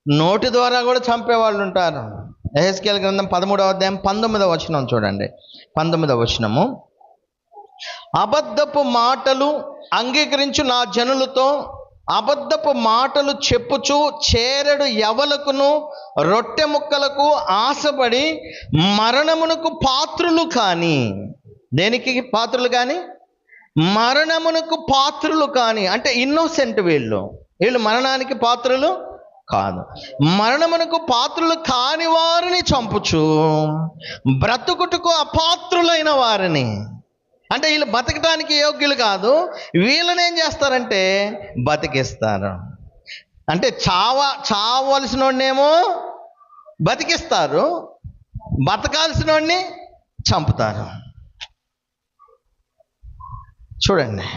Speaker 1: నోటి ద్వారా కూడా చంపేవాళ్ళు ఉంటారు. యెహెజ్కేలు గ్రంథం 13వ అధ్యాయం 19వ వచనం చూడండి. 19వ వచనము, అబద్ధపు మాటలు అంగీకరించు నా జనులతో అబద్ధపు మాటలు చెప్పుచు చేరడు యవలకును రొట్టె ముక్కలకు ఆశపడి మరణమునకు పాత్రులు కాని. దేనికి పాత్రులు కాని? మరణమునకు పాత్రులు కాని. అంటే ఇన్నోసెంట్ వీళ్ళు మరణానికి పాత్రులు కాదు. మరణమునకు పాత్రులు కాని వారిని చంపుచు బ్రతుకుటకు అపాత్రులైన వారిని, అంటే వీళ్ళు బతకటానికి యోగ్యులు కాదు, వీళ్ళని ఏం చేస్తారంటే బతికిస్తారు. అంటే చావలసిన వాడినేమో బతికిస్తారు, బతకాల్సిన వాడిని చంపుతారు. చూడండి,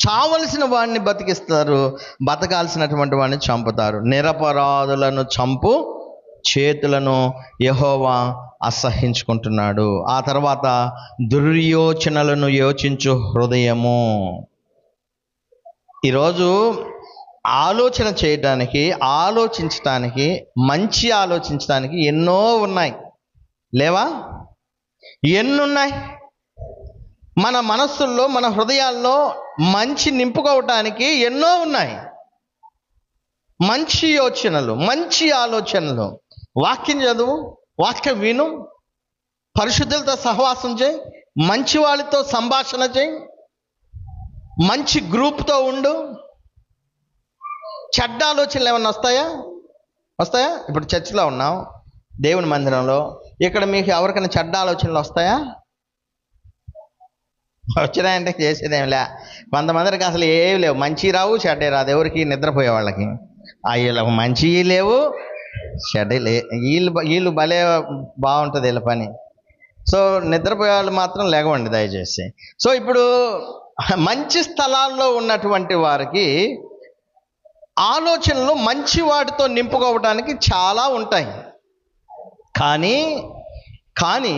Speaker 1: చావలసిన వాడిని బతికిస్తారు, బతకాల్సినటువంటి వాడిని చంపుతారు. నిరపరాధులను చంపు చేతులను యెహోవా అసహించుకుంటున్నాడు. ఆ తర్వాత దుర్యోచనలను యోచించు హృదయము. ఈరోజు ఆలోచన చేయడానికి, మంచి ఆలోచించడానికి ఎన్నో ఉన్నాయి, లేవా? ఎన్నున్నాయి? మన మనస్సుల్లో, మన హృదయాల్లో మంచి నింపుకోవటానికి ఎన్నో ఉన్నాయి. మంచి యోచనలు, మంచి ఆలోచనలు. వాక్యం చదువు, వాక్యం విను, పరిశుద్ధులతో సహవాసం చేయి, మంచి వాళ్ళతో సంభాషణ చేయి, మంచి గ్రూప్తో ఉండు. చెడ్డ ఆలోచనలు ఏమన్నా వస్తాయా? ఇప్పుడు చర్చిలో ఉన్నాం, దేవుని మందిరంలో. ఇక్కడ మీకు ఎవరికైనా చెడ్డ ఆలోచనలు వస్తాయా? వచ్చినాయంటే చేసేదేమిలే. కొంతమందికి అసలు ఏమి లేవు, మంచి రావు చెడ్డే రాదు. ఎవరికి? నిద్రపోయే వాళ్ళకి. వీళ్ళకి మంచి లేవు చెడ్డ వీళ్ళు భలే బాగుంటుంది వీళ్ళ పని. సో నిద్రపోయే వాళ్ళు మాత్రం లేవండి దయచేసి. సో ఇప్పుడు మంచి స్థలాల్లో ఉన్నటువంటి వారికి ఆలోచనలు మంచి వాటితో నింపుకోవడానికి చాలా ఉంటాయి. కానీ కానీ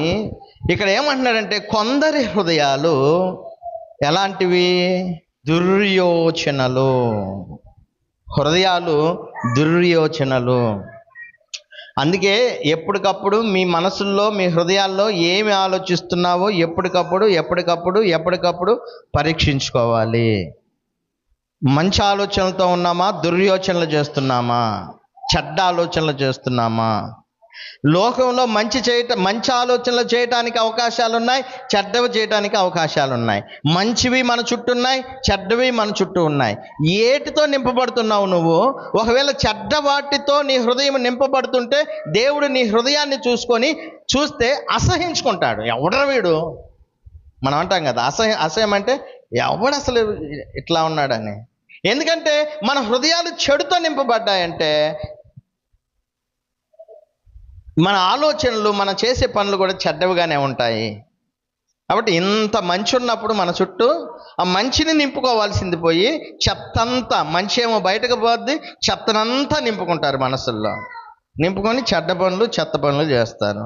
Speaker 1: ఇక్కడ ఏమంటున్నాడంటే కొందరి హృదయాలు ఎలాంటివి? దుర్యోచనలు. హృదయాలు దుర్యోచనలు. అందుకే ఎప్పటికప్పుడు మీ మనసుల్లో, మీ హృదయాల్లో ఏమి ఆలోచిస్తున్నావో ఎప్పటికప్పుడు పరీక్షించుకోవాలి. మంచి ఆలోచనలతో ఉన్నామా? దుర్యోచనలు చేస్తున్నామా? చెడ్డ ఆలోచనలు చేస్తున్నామా? లోకంలో మంచి ఆలోచనలు చేయడానికి అవకాశాలు ఉన్నాయి, చెడ్డవి చేయడానికి అవకాశాలు ఉన్నాయి. మంచివి మన చుట్టూ ఉన్నాయి, చెడ్డవి మన చుట్టూ ఉన్నాయి. ఏటితో నింపబడుతున్నావు నువ్వు? ఒకవేళ చెడ్డ వాటితో నీ హృదయం నింపబడుతుంటే దేవుడు నీ హృదయాన్ని చూస్తే అసహించుకుంటాడు. ఎవడరా వీడు? మనం అంటాం కదా, అసహ్యం అంటే ఎవడు అసలు ఇట్లా ఉన్నాడని. ఎందుకంటే మన హృదయాలు చెడుతో నింపబడ్డాయంటే మన ఆలోచనలు, మనం చేసే పనులు కూడా చెడ్డవిగానే ఉంటాయి. కాబట్టి ఇంత మంచి ఉన్నప్పుడు మన చుట్టూ ఆ మంచిని నింపుకోవాల్సింది పోయి చెత్తంతా, మంచి ఏమో బయటకు పోద్ది, చెత్తనంతా నింపుకుంటారు మనసుల్లో. నింపుకొని చెత్త పనులు చేస్తారు.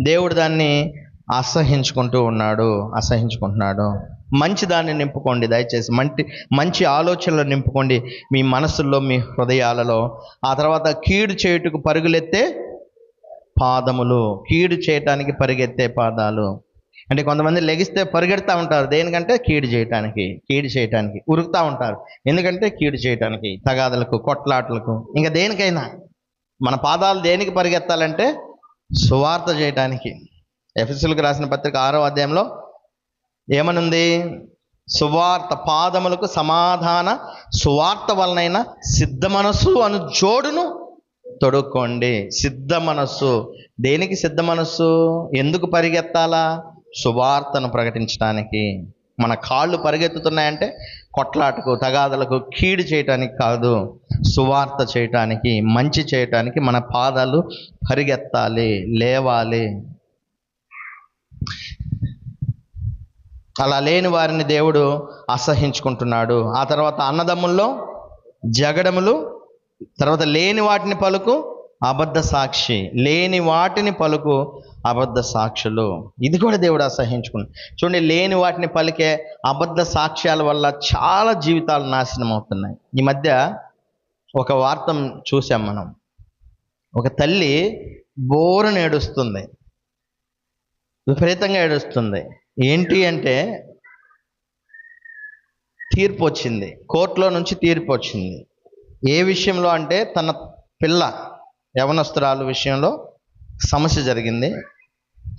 Speaker 1: దేవుడు దాన్ని అసహించుకుంటున్నాడు. మంచి దాన్ని నింపుకోండి దయచేసి. మంచి ఆలోచనలు నింపుకోండి మీ మనసుల్లో, మీ హృదయాలలో. ఆ తర్వాత కీడు చేయుటకు పరుగులెత్తే పాదములు. కీడు చేయటానికి పరిగెత్తే పాదాలు. అంటే కొంతమంది లెగిస్తే పరిగెడతా ఉంటారు. దేనికంటే? కీడు చేయటానికి ఉరుకుతూ ఉంటారు. ఎందుకంటే కీడు చేయటానికి, తగాదలకు, కొట్లాటలకు, ఇంకా దేనికైనా. మన పాదాలు దేనికి పరిగెత్తాలంటే సువార్త చేయటానికి. ఎఫెసీయులకు రాసిన పత్రిక 6వ అధ్యాయంలో ఏమనుంది? సువార్త పాదములకు సమాధాన సువార్త వలనైన సిద్ధ మనస్సు అను జోడును తొడుక్కోండి. సిద్ధ మనస్సు. దేనికి సిద్ధ మనస్సు? ఎందుకు పరిగెత్తాలా? సువార్తను ప్రకటించడానికి. మన కాళ్ళు పరిగెత్తుతున్నాయంటే కొట్లాటకు, తగాదలకు, కీడు చేయటానికి కాదు, సువార్త చేయటానికి, మంచి చేయటానికి మన పాదాలు పరిగెత్తాలి, లేవాలి. అలా లేని వారిని దేవుడు అసహించుకుంటున్నాడు. ఆ తర్వాత అన్నదమ్ముల్లో జగడములు. తర్వాత లేని వాటిని పలుకు అబద్ధ సాక్షి. లేని వాటిని పలుకు అబద్ధ సాక్షులు. ఇది కూడా దేవుడు అసహించుకున్నాడు. చూడండి, లేని వాటిని పలికే అబద్ధ సాక్ష్యాల వల్ల చాలా జీవితాలు నాశనం అవుతున్నాయి. ఈ మధ్య ఒక వార్త చూసాం మనం. ఒక తల్లి బోరున ఏడుస్తుంది, విపరీతంగా ఏడుస్తుంది. ఏంటి అంటే తీర్పు వచ్చింది, కోర్టులో నుంచి తీర్పు వచ్చింది. ఏ విషయంలో అంటే తన పిల్ల యవనస్తురాలు విషయంలో సమస్య జరిగింది.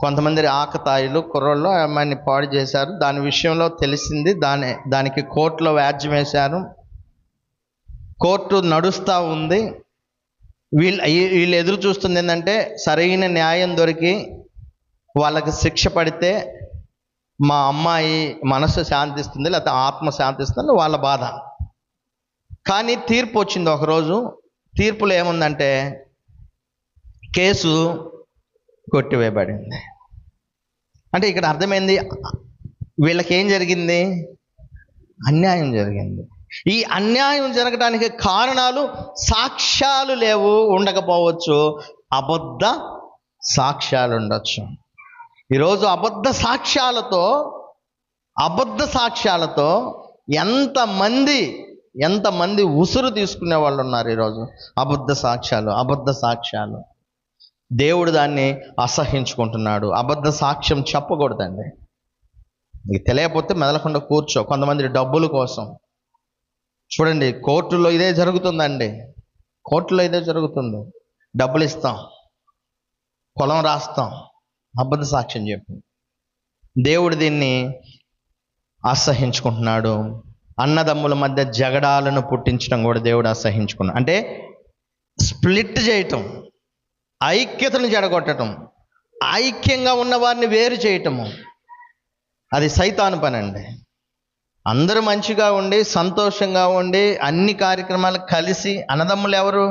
Speaker 1: కొంతమంది ఆకతాయిలు, కుర్రోళ్ళు అమ్మాయిని పాడు చేశారు. దాని విషయంలో తెలిసింది. దానికి కోర్టులో వ్యాజ్యం వేశారు. కోర్టు నడుస్తూ ఉంది. వీళ్ళు ఎదురు చూస్తుంది ఏంటంటే సరైన న్యాయం దొరికి వాళ్ళకి శిక్ష పడితే మా అమ్మాయి మనసు శాంతిస్తుంది, లేకపోతే ఆత్మ శాంతిస్తుంది, వాళ్ళ బాధ. కానీ తీర్పు వచ్చింది ఒకరోజు. తీర్పులో ఏముందంటే కేసు కొట్టివేయబడింది. అంటే ఇక్కడ అర్థమైంది, వీళ్ళకి ఏం జరిగింది? అన్యాయం జరిగింది. ఈ అన్యాయం జరగడానికి కారణాలు సాక్ష్యాలు లేవు, ఉండకపోవచ్చు, అబద్ధ సాక్ష్యాలు ఉండొచ్చు. ఈరోజు అబద్ధ సాక్ష్యాలతో ఎంతమంది ఉసురు తీసుకునే వాళ్ళు ఉన్నారు ఈరోజు. అబద్ధ సాక్ష్యాలు. దేవుడు దాన్ని అసహించుకుంటున్నాడు. అబద్ధ సాక్ష్యం చెప్పకూడదండి. నీకు తెలియకపోతే మెదలకుండా కూర్చో. కొంతమంది డబ్బుల కోసం చూడండి, కోర్టులో ఇదే జరుగుతుందండి. డబ్బులు ఇస్తాం, పొలం రాస్తాం, అబద్ధ సాక్ష్యం చెప్పు. దేవుడు దీన్ని అసహించుకుంటున్నాడు. అన్నదమ్ముల మధ్య జగడాలను పుట్టించడం కూడా దేవుడు అసహించుకున్నాడు. అంటే స్ప్లిట్ చేయటం. ఐక్యతను జడగొట్టడం, ఐక్యంగా ఉన్న వారిని వేరు చేయటము, అది సైతాను పని అండి. అందరూ మంచిగా ఉండి సంతోషంగా ఉండి అన్ని కార్యక్రమాలు కలిసి, అన్నదమ్ములు ఎవరు?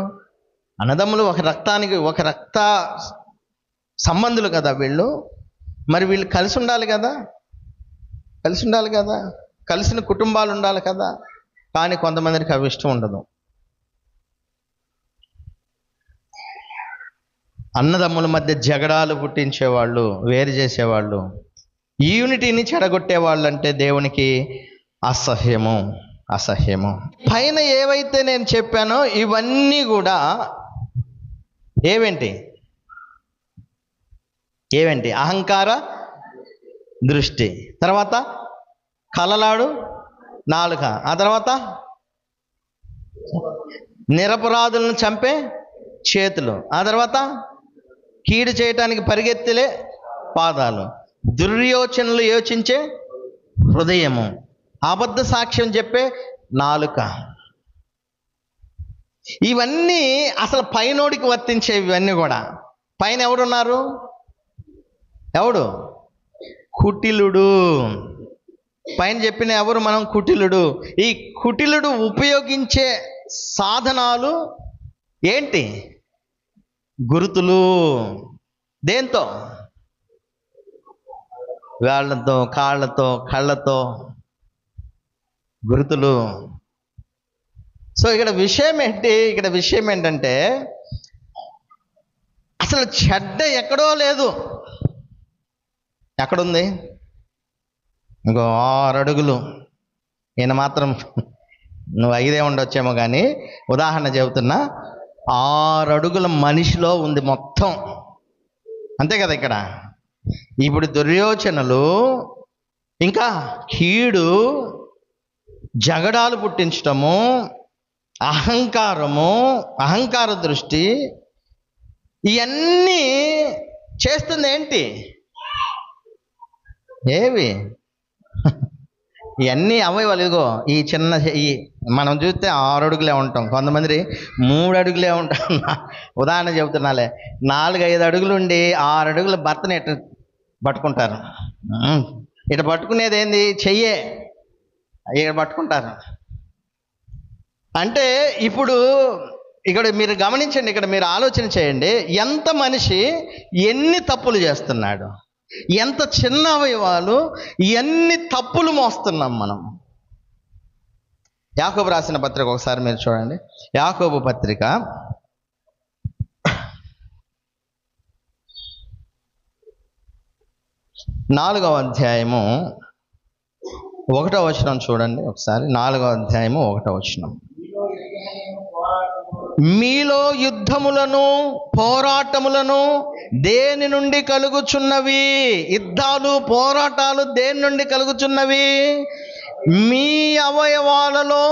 Speaker 1: అన్నదమ్ములు ఒక రక్త సంబంధులు కదా వీళ్ళు. మరి వీళ్ళు కలిసి ఉండాలి కదా, కలిసిన కుటుంబాలు ఉండాలి కదా. కానీ కొంతమందికి అవి ఇష్టం ఉండదు. అన్నదమ్ముల మధ్య జగడాలు పుట్టించేవాళ్ళు, వేరు చేసేవాళ్ళు, ఈ యూనిటీని చెడగొట్టేవాళ్ళు అంటే దేవునికి అసహ్యము. పైన ఏవైతే నేను చెప్పానో ఇవన్నీ కూడా ఏవేంటి? అహంకార దృష్టి, తర్వాత కలలాడు నాలుక, ఆ తర్వాత నిరపరాధులను చంపే చేతులు, ఆ తర్వాత కీడు చేయటానికి పరిగెత్తిలే పాదాలు, దుర్యోచనలు యోచించే హృదయము, అబద్ధ సాక్ష్యం చెప్పే నాలుక. ఇవన్నీ అసలు పైనోడికి వర్తించేవి. ఇవన్నీ కూడా పైన ఎవరున్నారు? కుటిలుడు. పైన చెప్పిన ఎవరు? మనం కుటిలుడు. ఈ కుటిలుడు ఉపయోగించే సాధనాలు ఏంటి? గురుతులు. దేంతో? వేళ్లతో, కాళ్ళతో, కళ్ళతో గురుతులు. సో ఇక్కడ విషయం ఏంటంటే అసలు చెడ్డ ఎక్కడో లేదు. ఎక్కడుంది? ఇంకో 6 అడుగులు. ఈయన మాత్రం నువ్వు 5 ఉండొచ్చేమో కానీ ఉదాహరణ చెబుతున్నా, 6 అడుగుల మనిషిలో ఉంది మొత్తం. అంతే కదా. ఇక్కడ ఇప్పుడు దుర్యోచనలు, ఇంకా కీడు, జగడాలు పుట్టించటము, అహంకార దృష్టి, ఇవన్నీ చేస్తుంది ఏంటి? ఇవన్నీ అవయవాలు. ఇదిగో ఈ చిన్న మనం చూస్తే 6 అడుగులే ఉంటాం, కొంతమంది 3 అడుగులే ఉంటాం. ఉదాహరణ చెబుతున్నాలే, 4-5 అడుగులు ఉండి 6 అడుగుల భర్తని ఇట్లా పట్టుకుంటారు. ఇట్లా పట్టుకునేది ఏంది? చెయ్యే. ఇక్కడ పట్టుకుంటారు. అంటే ఇప్పుడు ఇక్కడ మీరు గమనించండి, ఇక్కడ మీరు ఆలోచన చేయండి, ఎంత మనిషి ఎన్ని తప్పులు చేస్తున్నాడు, ఎంత చిన్న అవయవాలు, ఎన్ని తప్పులు మోస్తున్నాం మనం. యాకోబు రాసిన పత్రిక ఒకసారి మీరు చూడండి. యాకోబు పత్రిక 4వ అధ్యాయము 1వ వచనం చూడండి ఒకసారి. 4వ అధ్యాయము 1వ వచనం. మీలో యుద్ధములను పోరాటములను దేని నుండి కలుగుచున్నవి? యుద్ధాలు పోరాటాలు దేని నుండి కలుగుచున్నవి? మీ అవయవాలలో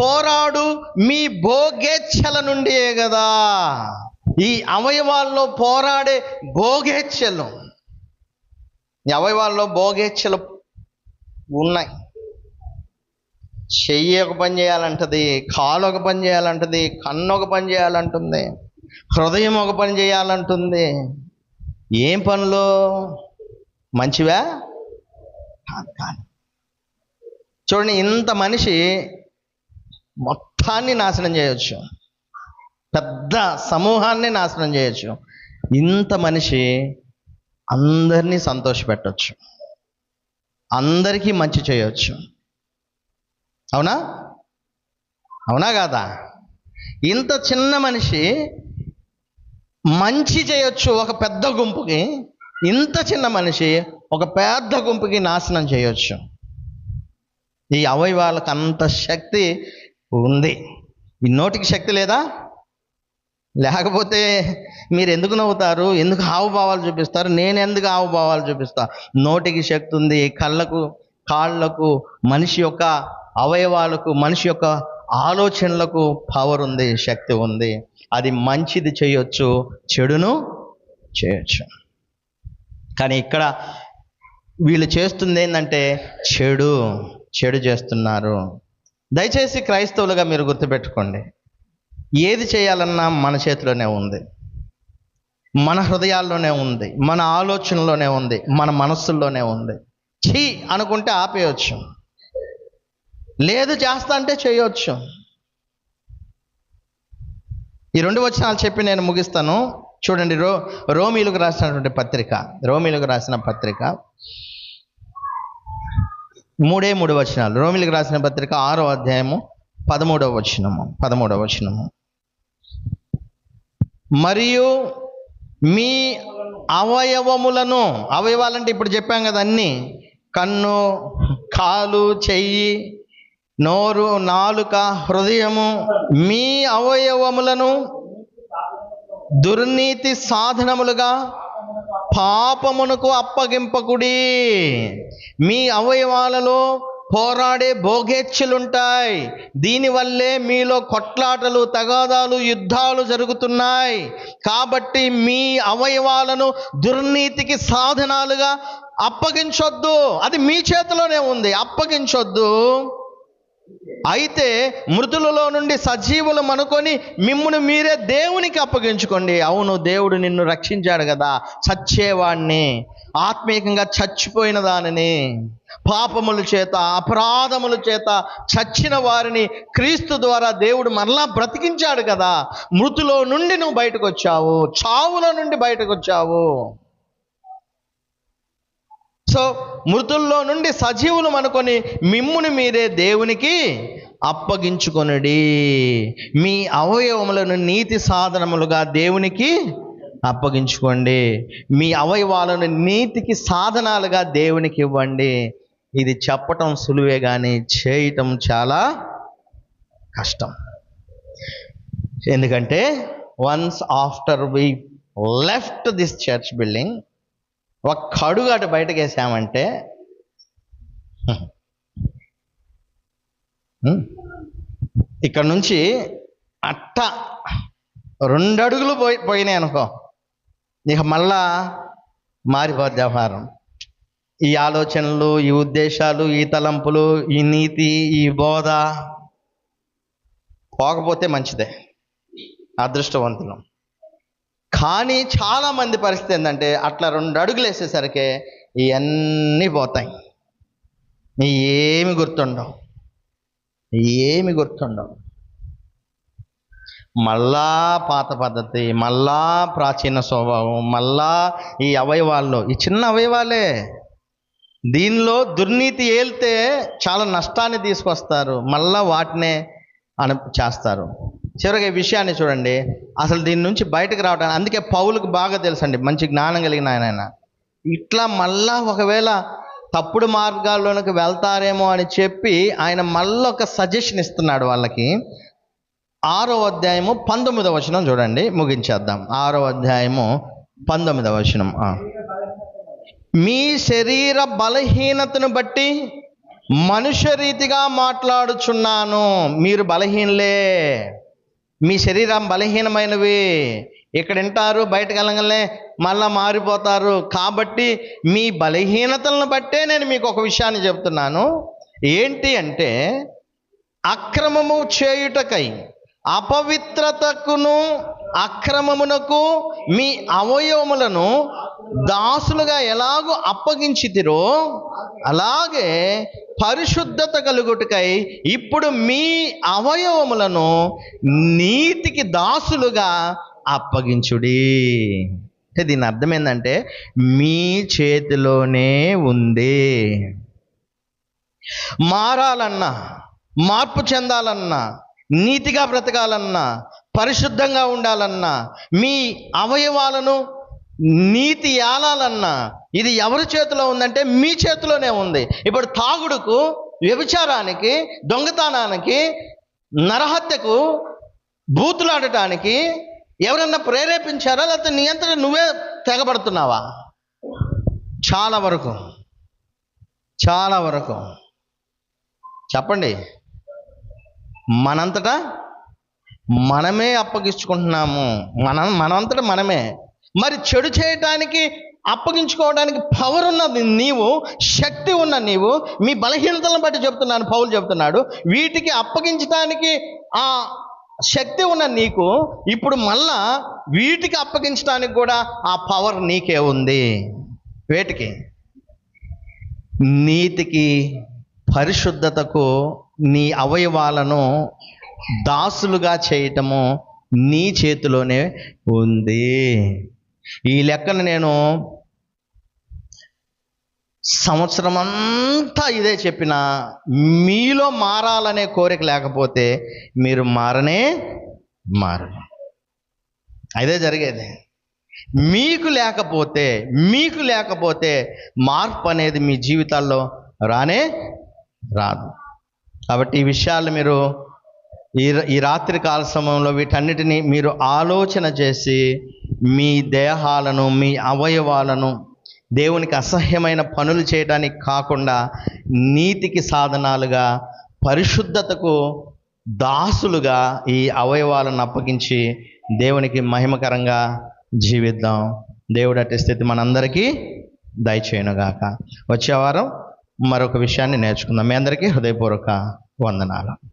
Speaker 1: పోరాడు మీ భోగేచ్ఛల నుండియే కదా. ఈ అవయవాల్లో పోరాడే భోగేచ్ఛలు, ఈ అవయవాల్లో భోగేచ్ఛలు ఉన్నాయి. చెయ్యి ఒక పని చేయాలంటది, కాలు ఒక పని చేయాలంటది, కన్ను ఒక పని చేయాలంటుంది, హృదయం ఒక పని చేయాలంటుంది. ఏం పనులు? మంచివా? కాదు. చూడండి, ఇంత మనిషి మొత్తాన్ని నాశనం చేయొచ్చు, పెద్ద సమూహాన్ని నాశనం చేయొచ్చు. ఇంత మనిషి అందరినీ సంతోషపెట్టచ్చు, అందరికీ మంచి చేయొచ్చు. అవునా కాదా? ఇంత చిన్న మనిషి మంచి చేయొచ్చు ఒక పెద్ద గుంపుకి, ఇంత చిన్న మనిషి ఒక పెద్ద గుంపుకి నాశనం చేయొచ్చు. ఈ అవయవాలకు అంత శక్తి ఉంది. ఈ నోటికి శక్తి లేదా? లేకపోతే మీరు ఎందుకు నవ్వుతారు? ఎందుకు హావభావాలు చూపిస్తారు? నేను ఎందుకు హావభావాలు చూపిస్తా? నోటికి శక్తి ఉంది, కళ్ళకు, కాళ్ళకు, మనిషి యొక్క అవయవాలకు, మనిషి యొక్క ఆలోచనలకు పవర్ ఉంది, శక్తి ఉంది. అది మంచిది చేయొచ్చు, చెడును చేయొచ్చు. కానీ ఇక్కడ వీళ్ళు చేస్తుంది ఏంటంటే చెడు చేస్తున్నారు. దయచేసి క్రైస్తవులుగా మీరు గుర్తుపెట్టుకోండి, ఏది చేయాలన్నా మన చేతిలోనే ఉంది. మన హృదయాల్లోనే ఉంది, మన ఆలోచనలోనే ఉంది, మన మనస్సుల్లోనే ఉంది. ఛీ అనుకుంటే ఆపేయచ్చు, లేదు చేస్తా అంటే చేయొచ్చు. ఈ 2 వచనాలు చెప్పి నేను ముగిస్తాను. చూడండి, రోమీలకు రాసిన పత్రిక 3 వచనాలు. రోమీలకు రాసిన పత్రిక 6వ అధ్యాయము 13వ వచనము. మరియు మీ అవయవాలంటే ఇప్పుడు చెప్పాం కదా, అన్నీ, కన్ను, కాలు, చెయ్యి, నోరు, నాలుక, హృదయము, మీ అవయవములను దుర్నీతి సాధనములుగా పాపమునకు అప్పగింపకుడి. మీ అవయవాలలో పోరాడే భోగేచ్ఛలుంటాయి, దీనివల్లే మీలో కొట్లాటలు, తగాదాలు, యుద్ధాలు జరుగుతున్నాయి. కాబట్టి మీ అవయవాలను దుర్నీతికి సాధనాలుగా అప్పగించొద్దు. అది మీ చేతిలోనే ఉంది, అప్పగించొద్దు. అయితే మృతులలో నుండి సజీవులు అనుకొని మిమ్మును మీరే దేవునికి అప్పగించుకోండి. అవును, దేవుడు నిన్ను రక్షించాడు కదా, చచ్చేవాడిని, ఆత్మీయంగా చచ్చిపోయిన దానిని, పాపముల చేత, అపరాధముల చేత చచ్చిన వారిని క్రీస్తు ద్వారా దేవుడు మరలా బ్రతికించాడు కదా. మృతులో నుండి నువ్వు బయటకు వచ్చావు, చావులో నుండి బయటకు వచ్చావు. సో మృతుల్లో నుండి సజీవులు అనుకొని మిమ్ముని మీరే దేవునికి అప్పగించుకొనుడి. మీ అవయవములను నీతి సాధనములుగా దేవునికి అప్పగించుకోండి. మీ అవయవాలను నీతికి సాధనాలుగా దేవునికి ఇవ్వండి. ఇది చెప్పటం సులువే కానీ చేయటం చాలా కష్టం. ఎందుకంటే once after we left this church building, ఒక్క అడుగు అటు బయటకు వేసామంటే ఇక్కడ నుంచి అట్ట 2 అడుగులు పోయినాయి అనుకో, ఇక మళ్ళా మారిపోద్ది వ్యవహారం. ఈ ఆలోచనలు, ఈ ఉద్దేశాలు, ఈ తలంపులు, ఈ నీతి, ఈ బోధ పోకపోతే మంచిదే, అదృష్టవంతులం. కానీ చాలామంది పరిస్థితి ఏంటంటే అట్లా 2 అడుగులు వేసేసరికి ఇవన్నీ పోతాయి, ఏమి గుర్తుండవు. మళ్ళా పాత పద్ధతి, మళ్ళా ప్రాచీన స్వభావం, మళ్ళా ఈ అవయవాల్లో, ఈ చిన్న అవయవాలే, దీనిలో దుర్నీతి ఏల్తే చాలా నష్టాన్ని తీసుకొస్తారు, మళ్ళా వాటినే చేస్తారు. చివరిగా ఈ విషయాన్ని చూడండి, అసలు దీని నుంచి బయటకు రావడానికి, అందుకే పౌలుకు బాగా తెలుసండి, మంచి జ్ఞానం కలిగిన ఆయన. ఇట్లా మళ్ళా ఒకవేళ తప్పుడు మార్గాల్లోనికి వెళ్తారేమో అని చెప్పి ఆయన మళ్ళీ ఒక సజెషన్ ఇస్తున్నాడు వాళ్ళకి. 6వ అధ్యాయము 19వ వచనం చూడండి, ముగించేద్దాం. 6వ అధ్యాయము 19వ వచనం. మీ శరీర బలహీనతను బట్టి మనుష్య రీతిగా మాట్లాడుచున్నాను. మీరు బలహీనలే, మీ శరీరం బలహీనమైనవి. ఇక్కడ వింటారు, బయటకు వెళ్ళగానే మళ్ళా మారిపోతారు. కాబట్టి మీ బలహీనతలను బట్టే నేను మీకు ఒక విషయాన్ని చెప్తున్నాను. ఏంటి అంటే, అక్రమము చేయుటకై అపవిత్రతకును అక్రమమునకు మీ అవయవములను దాసులుగా ఎలాగో అప్పగించితిరో, అలాగే పరిశుద్ధత కలుగుటకై ఇప్పుడు మీ అవయవములను నీతికి దాసులుగా అప్పగించుడి. అంటే దీని అర్థం ఏంటంటే, మీ చేతిలోనే ఉంది. మారాలన్నా, మార్పు చెందాలన్నా, నీతిగా బ్రతకాలన్నా, పరిశుద్ధంగా ఉండాలన్నా, మీ అవయవాలను నీతి ఏలాలన్నా ఇది ఎవరి చేతిలో ఉందంటే మీ చేతిలోనే ఉంది. ఇప్పుడు తాగుడుకు, వ్యభిచారానికి, దొంగతనానికి, నరహత్యకు, బూతులాడటానికి ఎవరన్నా ప్రేరేపించారా, లేకపోతే నీ అంతటా నువ్వే తెగబడుతున్నావా? చాలా వరకు చెప్పండి, మనంతటా మనమే అప్పగించుకుంటున్నాము. మనంతటా మనమే. మరి చెడు చేయటానికి, అప్పగించుకోవడానికి పవర్ ఉన్నది నీవు, శక్తి ఉన్న నీవు. మీ బలహీనతలను బట్టి చెప్తున్నాను, పౌలు చెప్తున్నాడు, వీటికి అప్పగించడానికి ఆ శక్తి ఉన్న నీకు ఇప్పుడు మళ్ళా వీటికి అప్పగించడానికి కూడా ఆ పవర్ నీకే ఉంది. వేటికి? నీతికి, పరిశుద్ధతకు నీ అవయవాలను దాసులుగా చేయటము నీ చేతిలోనే ఉంది. ఈ లెక్కను నేను సంవత్సరం అంతా ఇదే చెప్పినా మీలో మారాలనే కోరిక లేకపోతే మీరు మారరు. అదే జరిగేది. మీకు లేకపోతే మార్పు అనేది మీ జీవితాల్లో రాదు. కాబట్టి ఈ విషయాలు మీరు ఈ రాత్రి కాల సమయంలో వీటన్నిటిని మీరు ఆలోచన చేసి మీ దేహాలను, మీ అవయవాలను దేవునికి అసహ్యమైన పనులు చేయడానికి కాకుండా నీతికి సాధనాలుగా, పరిశుద్ధతకు దాసులుగా ఈ అవయవాలను అప్పగించి దేవునికి మహిమకరంగా జీవిద్దాం. దేవుడు అట్టి స్థితి మనందరికీ దయచేయునుగాక. వచ్చే వారం మరొక విషయాన్ని నేర్చుకుందాం. మీ అందరికీ హృదయపూర్వక వందనాలు.